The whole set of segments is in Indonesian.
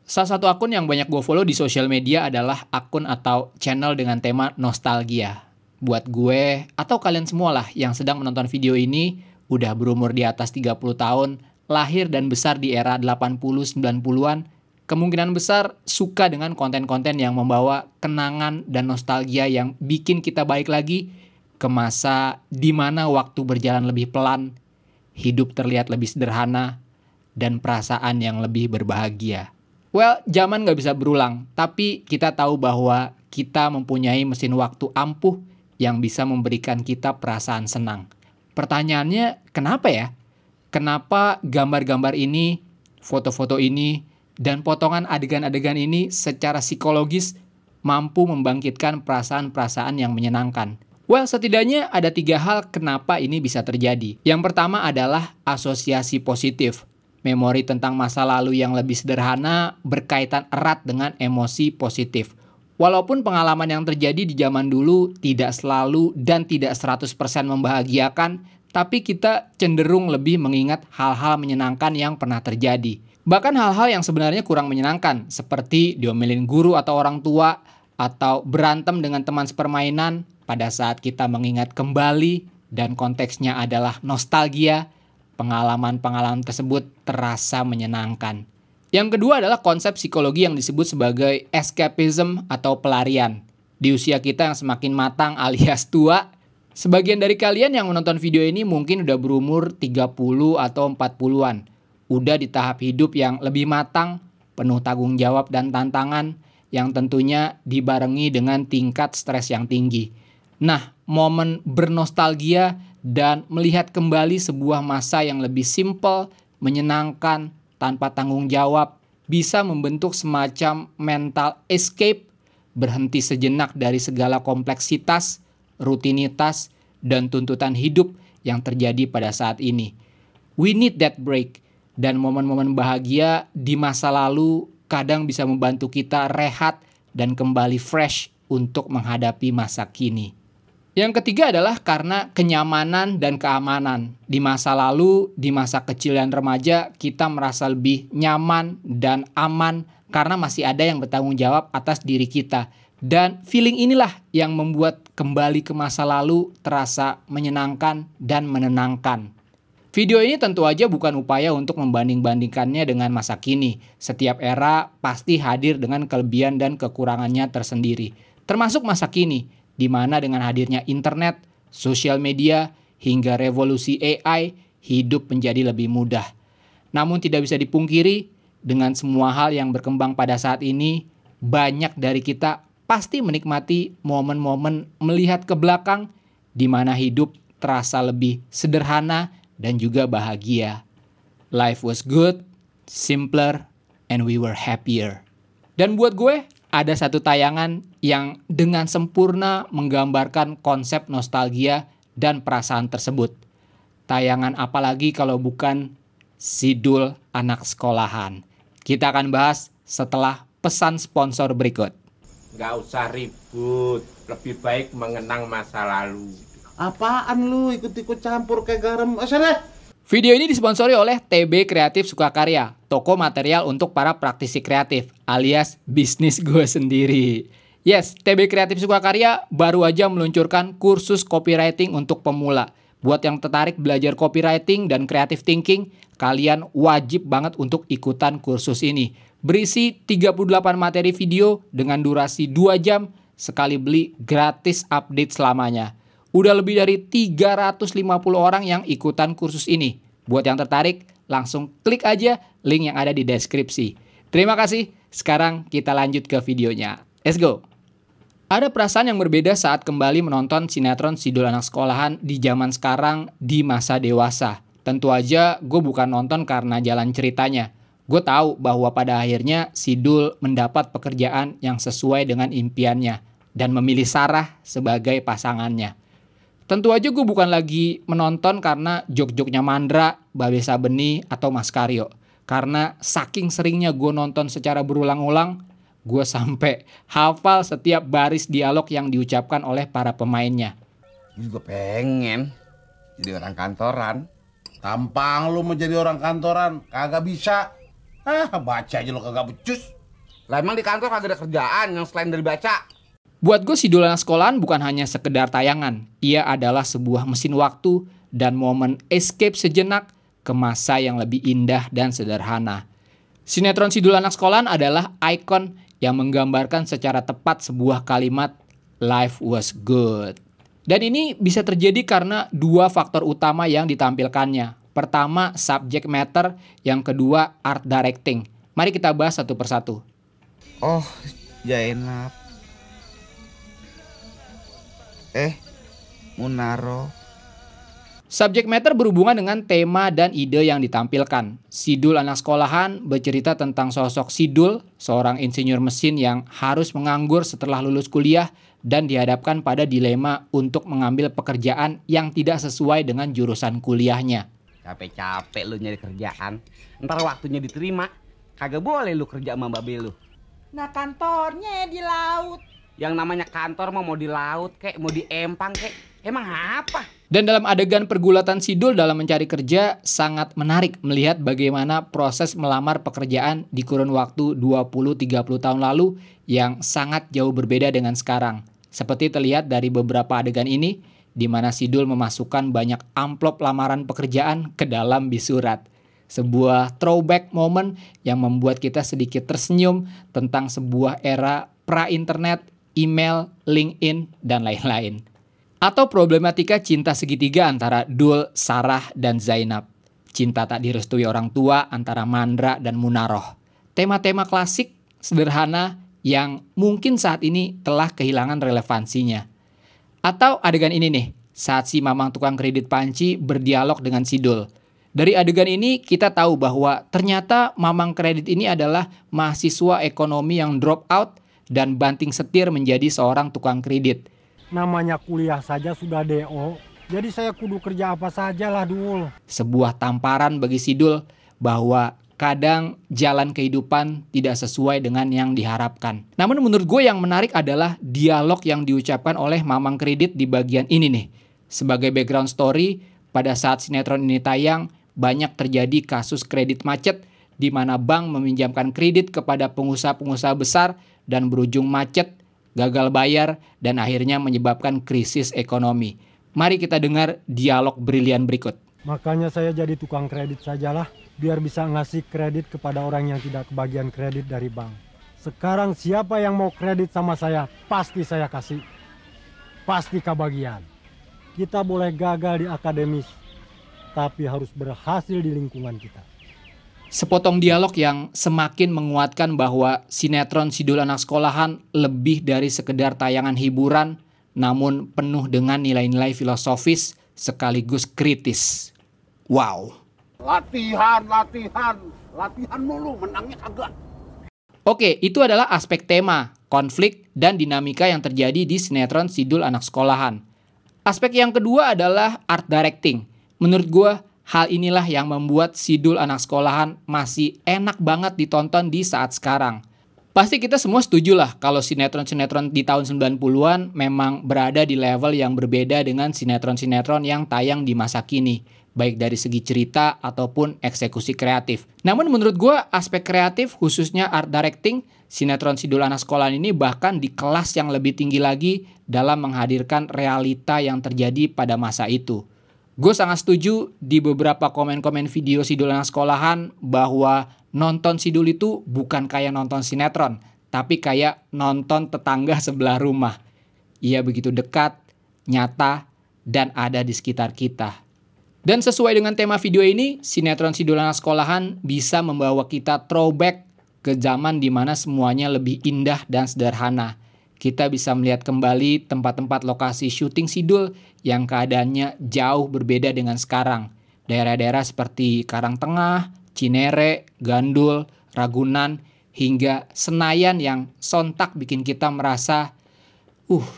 Salah satu akun yang banyak gue follow di sosial media adalah akun atau channel dengan tema nostalgia. Buat gue, atau kalian semua lah yang sedang menonton video ini, udah berumur di atas 30 tahun, lahir dan besar di era 80-90-an, kemungkinan besar suka dengan konten-konten yang membawa kenangan dan nostalgia yang bikin kita balik lagi ke masa di mana waktu berjalan lebih pelan, hidup terlihat lebih sederhana, dan perasaan yang lebih berbahagia. Well, zaman gak bisa berulang, tapi kita tahu bahwa kita mempunyai mesin waktu ampuh yang bisa memberikan kita perasaan senang. Pertanyaannya, kenapa ya? Kenapa gambar-gambar ini, foto-foto ini, dan potongan adegan-adegan ini secara psikologis mampu membangkitkan perasaan-perasaan yang menyenangkan? Well, setidaknya ada 3 hal kenapa ini bisa terjadi. Yang pertama adalah asosiasi positif. Memori tentang masa lalu yang lebih sederhana berkaitan erat dengan emosi positif. Walaupun pengalaman yang terjadi di zaman dulu tidak selalu dan tidak 100% membahagiakan, tapi kita cenderung lebih mengingat hal-hal menyenangkan yang pernah terjadi. Bahkan hal-hal yang sebenarnya kurang menyenangkan, seperti diomelin guru atau orang tua, atau berantem dengan teman sepermainan pada saat kita mengingat kembali dan konteksnya adalah nostalgia, pengalaman-pengalaman tersebut terasa menyenangkan. Yang kedua adalah konsep psikologi yang disebut sebagai escapism atau pelarian. Di usia kita yang semakin matang alias tua, sebagian dari kalian yang menonton video ini mungkin udah berumur 30 atau 40-an. Udah di tahap hidup yang lebih matang, penuh tanggung jawab dan tantangan, yang tentunya dibarengi dengan tingkat stres yang tinggi. Nah, momen bernostalgia dan melihat kembali sebuah masa yang lebih simple, menyenangkan, tanpa tanggung jawab, bisa membentuk semacam mental escape, berhenti sejenak dari segala kompleksitas, rutinitas, dan tuntutan hidup yang terjadi pada saat ini. We need that break, dan momen-momen bahagia di masa lalu kadang bisa membantu kita rehat dan kembali fresh untuk menghadapi masa kini. Yang ketiga adalah karena kenyamanan dan keamanan. Di masa lalu, di masa kecil dan remaja, kita merasa lebih nyaman dan aman karena masih ada yang bertanggung jawab atas diri kita. Dan feeling inilah yang membuat kembali ke masa lalu terasa menyenangkan dan menenangkan. Video ini tentu aja bukan upaya untuk membanding-bandingkannya dengan masa kini. Setiap era pasti hadir dengan kelebihan dan kekurangannya tersendiri. Termasuk masa kini, di mana dengan hadirnya internet, sosial media, hingga revolusi AI, hidup menjadi lebih mudah. Namun tidak bisa dipungkiri, dengan semua hal yang berkembang pada saat ini, banyak dari kita pasti menikmati momen-momen melihat ke belakang, di mana hidup terasa lebih sederhana dan juga bahagia. Life was good, simpler, and we were happier. Dan buat gue, ada satu tayangan yang dengan sempurna menggambarkan konsep nostalgia dan perasaan tersebut. Tayangan apalagi kalau bukan Sidul Anak Sekolahan. Kita akan bahas setelah pesan sponsor berikut. Nggak usah ribut, lebih baik mengenang masa lalu. Apaan lu ikut-ikut campur kayak garam? Asalnya. Video ini disponsori oleh TB Kreatif Sukakarya, toko material untuk para praktisi kreatif, alias bisnis gue sendiri. Yes, TB Kreatif Sukakarya baru aja meluncurkan kursus copywriting untuk pemula. Buat yang tertarik belajar copywriting dan creative thinking, kalian wajib banget untuk ikutan kursus ini. Berisi 38 materi video dengan durasi 2 jam, sekali beli gratis update selamanya. Udah lebih dari 350 orang yang ikutan kursus ini. Buat yang tertarik, langsung klik aja link yang ada di deskripsi. Terima kasih, sekarang kita lanjut ke videonya. Let's go! Ada perasaan yang berbeda saat kembali menonton sinetron Sidul Anak Sekolahan di zaman sekarang di masa dewasa. Tentu aja gue bukan nonton karena jalan ceritanya. Gue tahu bahwa pada akhirnya Sidul mendapat pekerjaan yang sesuai dengan impiannya dan memilih Sarah sebagai pasangannya. Tentu aja gue bukan lagi menonton karena jok-joknya Mandra, Babe Sabeni, atau Mas Karyo. Karena saking seringnya gue nonton secara berulang-ulang, gue sampai hafal setiap baris dialog yang diucapkan oleh para pemainnya. Gue juga pengen jadi orang kantoran. Tampang lu mau jadi orang kantoran, kagak bisa. Baca aja lo kagak becus. Lah emang di kantor kagak ada kerjaan yang selain dari baca? Buat gue Sidul Anak Sekolahan bukan hanya sekedar tayangan. Ia adalah sebuah mesin waktu dan momen escape sejenak ke masa yang lebih indah dan sederhana. Sinetron Sidul Anak Sekolahan adalah ikon yang menggambarkan secara tepat sebuah kalimat life was good. Dan ini bisa terjadi karena dua faktor utama yang ditampilkannya. Pertama, subject matter. Yang kedua, art directing. Mari kita bahas satu persatu. Oh, Zainab. Munaro. Subject matter berhubungan dengan tema dan ide yang ditampilkan. Sidul Anak Sekolahan bercerita tentang sosok Sidul, seorang insinyur mesin yang harus menganggur setelah lulus kuliah dan dihadapkan pada dilema untuk mengambil pekerjaan yang tidak sesuai dengan jurusan kuliahnya. Capek-capek lu nyari kerjaan. Ntar waktunya diterima, kagak boleh lu kerja sama babe lu. Nah kantornya di laut. Yang namanya kantor mau di laut kek, mau di empang kek. Emang apa? Dan dalam adegan pergulatan Sidul dalam mencari kerja sangat menarik melihat bagaimana proses melamar pekerjaan di kurun waktu 20-30 tahun lalu yang sangat jauh berbeda dengan sekarang. Seperti terlihat dari beberapa adegan ini, di mana Sidul memasukkan banyak amplop lamaran pekerjaan ke dalam bisurat. Sebuah throwback moment yang membuat kita sedikit tersenyum tentang sebuah era pra-internet, email, LinkedIn, dan lain-lain. Atau problematika cinta segitiga antara Dul, Sarah, dan Zainab. Cinta tak direstui orang tua antara Mandra dan Munaroh. Tema-tema klasik, sederhana, yang mungkin saat ini telah kehilangan relevansinya. Atau adegan ini nih, saat si Mamang tukang kredit panci berdialog dengan Sidul. Dari adegan ini kita tahu bahwa ternyata Mamang kredit ini adalah mahasiswa ekonomi yang drop out dan banting setir menjadi seorang tukang kredit. Namanya kuliah saja sudah DO, jadi saya kudu kerja apa saja lah Dul. Sebuah tamparan bagi Sidul bahwa kadang jalan kehidupan tidak sesuai dengan yang diharapkan. Namun menurut gue yang menarik adalah dialog yang diucapkan oleh Mamang kredit di bagian ini nih. Sebagai background story, pada saat sinetron ini tayang, banyak terjadi kasus kredit macet di mana bank meminjamkan kredit kepada pengusaha-pengusaha besar dan berujung macet, gagal bayar, dan akhirnya menyebabkan krisis ekonomi. Mari kita dengar dialog brilian berikut. Makanya saya jadi tukang kredit sajalah, biar bisa ngasih kredit kepada orang yang tidak kebagian kredit dari bank. Sekarang siapa yang mau kredit sama saya, pasti saya kasih. Pasti kebagian. Kita boleh gagal di akademis, tapi harus berhasil di lingkungan kita. Sepotong dialog yang semakin menguatkan bahwa sinetron Sidul Anak Sekolahan lebih dari sekedar tayangan hiburan, namun penuh dengan nilai-nilai filosofis sekaligus kritis. Wow. Latihan mulu, menangnya kagak. Oke, itu adalah aspek tema, konflik, dan dinamika yang terjadi di sinetron Sidul Anak Sekolahan. Aspek yang kedua adalah art directing. Menurut gue, hal inilah yang membuat Sidul Anak Sekolahan masih enak banget ditonton di saat sekarang. Pasti kita semua setuju lah kalau sinetron-sinetron di tahun 90-an memang berada di level yang berbeda dengan sinetron-sinetron yang tayang di masa kini, baik dari segi cerita ataupun eksekusi kreatif. Namun menurut gue aspek kreatif khususnya art directing, sinetron Sidul Anak Sekolahan ini bahkan di kelas yang lebih tinggi lagi dalam menghadirkan realita yang terjadi pada masa itu. Gue sangat setuju di beberapa komen-komen video Sidul Anak Sekolahan bahwa nonton Sidul itu bukan kayak nonton sinetron, tapi kayak nonton tetangga sebelah rumah. Ia begitu dekat, nyata, dan ada di sekitar kita. Dan sesuai dengan tema video ini, sinetron Sidul Anak Sekolahan bisa membawa kita throwback ke zaman di mana semuanya lebih indah dan sederhana. Kita bisa melihat kembali tempat-tempat lokasi syuting Sidul yang keadaannya jauh berbeda dengan sekarang. Daerah-daerah seperti Karangtengah, Cinere, Gandul, Ragunan, hingga Senayan yang sontak bikin kita merasa,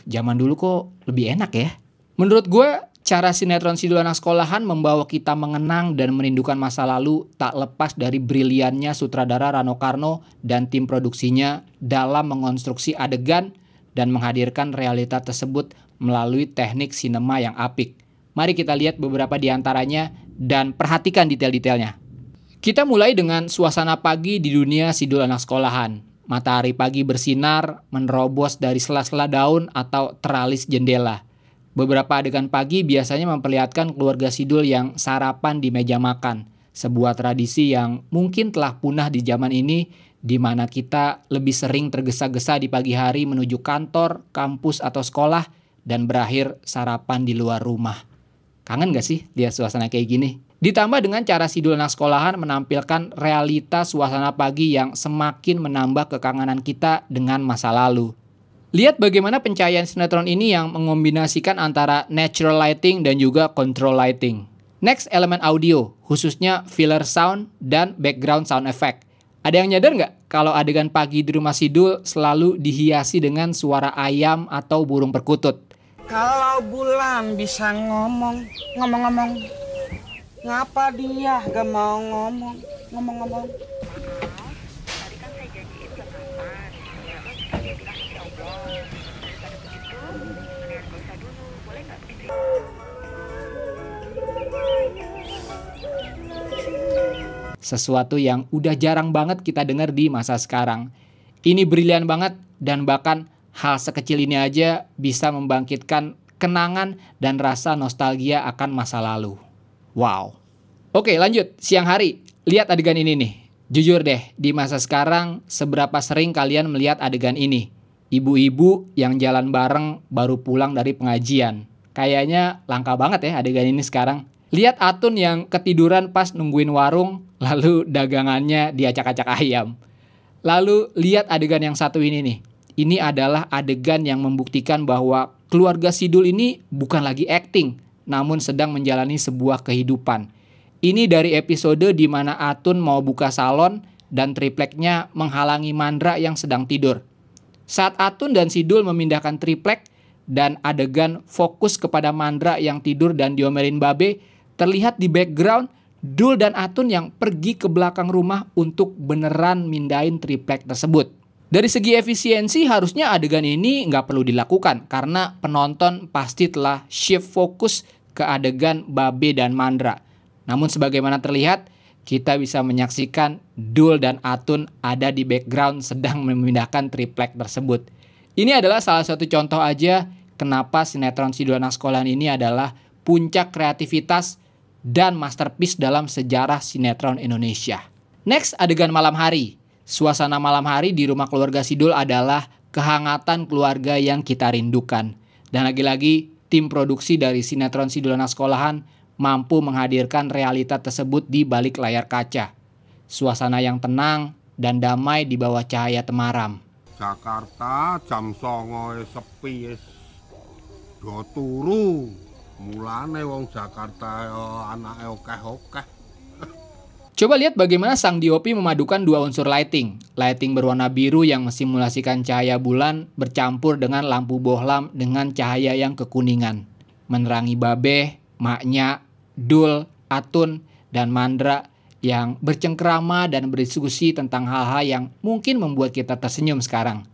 zaman dulu kok lebih enak ya. Menurut gue, cara sinetron Sidul Anak Sekolahan membawa kita mengenang dan merindukan masa lalu tak lepas dari briliannya sutradara Rano Karno dan tim produksinya dalam mengonstruksi adegan dan menghadirkan realita tersebut melalui teknik sinema yang apik. Mari kita lihat beberapa di antaranya dan perhatikan detail-detailnya. Kita mulai dengan suasana pagi di dunia Sidul anak sekolahan. Matahari pagi bersinar, menerobos dari sela-sela daun atau teralis jendela. Beberapa adegan pagi biasanya memperlihatkan keluarga Sidul yang sarapan di meja makan. Sebuah tradisi yang mungkin telah punah di zaman ini, di mana kita lebih sering tergesa-gesa di pagi hari menuju kantor, kampus, atau sekolah, dan berakhir sarapan di luar rumah. Kangen gak sih lihat suasana kayak gini? Ditambah dengan cara Sidul anak sekolahan menampilkan realita suasana pagi yang semakin menambah kekangenan kita dengan masa lalu. Lihat bagaimana pencahayaan sinetron ini yang mengombinasikan antara natural lighting dan juga control lighting. Next, elemen audio, khususnya filler sound dan background sound effect. Ada yang nyadar nggak kalau adegan pagi di rumah Sidul selalu dihiasi dengan suara ayam atau burung perkutut? Kalau bulan bisa ngomong-ngomong, ngapa dia gak mau ngomong-ngomong? Sesuatu yang udah jarang banget kita dengar di masa sekarang. Ini brilian banget dan bahkan hal sekecil ini aja bisa membangkitkan kenangan dan rasa nostalgia akan masa lalu. Wow. Oke, lanjut. Siang hari. Lihat adegan ini nih. Jujur deh, di masa sekarang seberapa sering kalian melihat adegan ini? Ibu-ibu yang jalan bareng baru pulang dari pengajian. Kayaknya langka banget ya adegan ini sekarang. Lihat Atun yang ketiduran pas nungguin warung, lalu dagangannya diacak-acak ayam. Lalu lihat adegan yang satu ini nih. Ini adalah adegan yang membuktikan bahwa keluarga Sidul ini bukan lagi acting, namun sedang menjalani sebuah kehidupan. Ini dari episode di mana Atun mau buka salon dan tripleknya menghalangi Mandra yang sedang tidur. Saat Atun dan Sidul memindahkan triplek dan adegan fokus kepada Mandra yang tidur dan diomelin Babe, terlihat di background Dul dan Atun yang pergi ke belakang rumah untuk beneran mindahin triplek tersebut. Dari segi efisiensi harusnya adegan ini nggak perlu dilakukan karena penonton pasti telah shift fokus ke adegan Babe dan Mandra. Namun sebagaimana terlihat, kita bisa menyaksikan Dul dan Atun ada di background sedang memindahkan triplek tersebut. Ini adalah salah satu contoh aja kenapa sinetron Sidul anak sekolahan ini adalah puncak kreativitas dan masterpiece dalam sejarah sinetron Indonesia. Next, adegan malam hari. Suasana malam hari di rumah keluarga Sidul adalah kehangatan keluarga yang kita rindukan. Dan lagi-lagi, tim produksi dari sinetron Sidul anak sekolahan mampu menghadirkan realita tersebut di balik layar kaca. Suasana yang tenang dan damai di bawah cahaya temaram. Jakarta jam 09.00 sepi wis do turu. Mulane wong Jakarta anake okeh-okeh. Coba lihat bagaimana sang DOP memadukan dua unsur lighting. Lighting berwarna biru yang mensimulasikan cahaya bulan bercampur dengan lampu bohlam dengan cahaya yang kekuningan. Menerangi Babe, maknya, Dul, Atun, dan Mandra yang bercengkrama dan berdiskusi tentang hal-hal yang mungkin membuat kita tersenyum sekarang.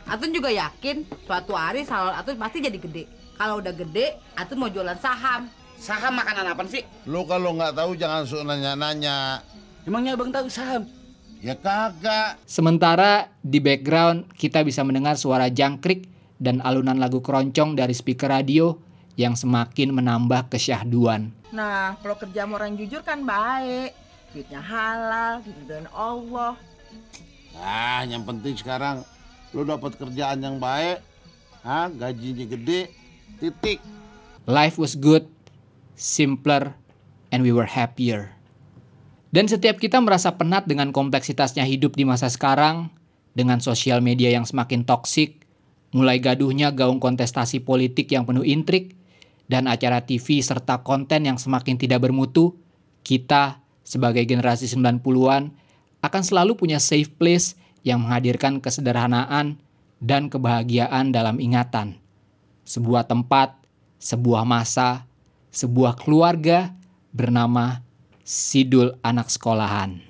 Atun juga yakin suatu hari salon Atun pasti jadi gede. Kalau udah gede, Atun mau jualan saham. Saham makanan apa sih? Lu kalau nggak tahu jangan suka nanya-nanya. Emangnya abang tahu saham? Ya kagak. Sementara di background kita bisa mendengar suara jangkrik dan alunan lagu keroncong dari speaker radio yang semakin menambah kesyahduan. Nah, kalau kerja sama orang jujur kan baik. Duitnya halal, diridhoin Allah. Ah, yang penting sekarang lu dapat kerjaan yang baik, gajinya gede, titik. Life was good, simpler, and we were happier. Dan setiap kita merasa penat dengan kompleksitasnya hidup di masa sekarang, dengan sosial media yang semakin toksik, mulai gaduhnya gaung kontestasi politik yang penuh intrik, dan acara TV serta konten yang semakin tidak bermutu, kita sebagai generasi 90-an akan selalu punya safe place yang menghadirkan kesederhanaan dan kebahagiaan dalam ingatan. Sebuah tempat, sebuah masa, sebuah keluarga bernama Sidul anak sekolahan.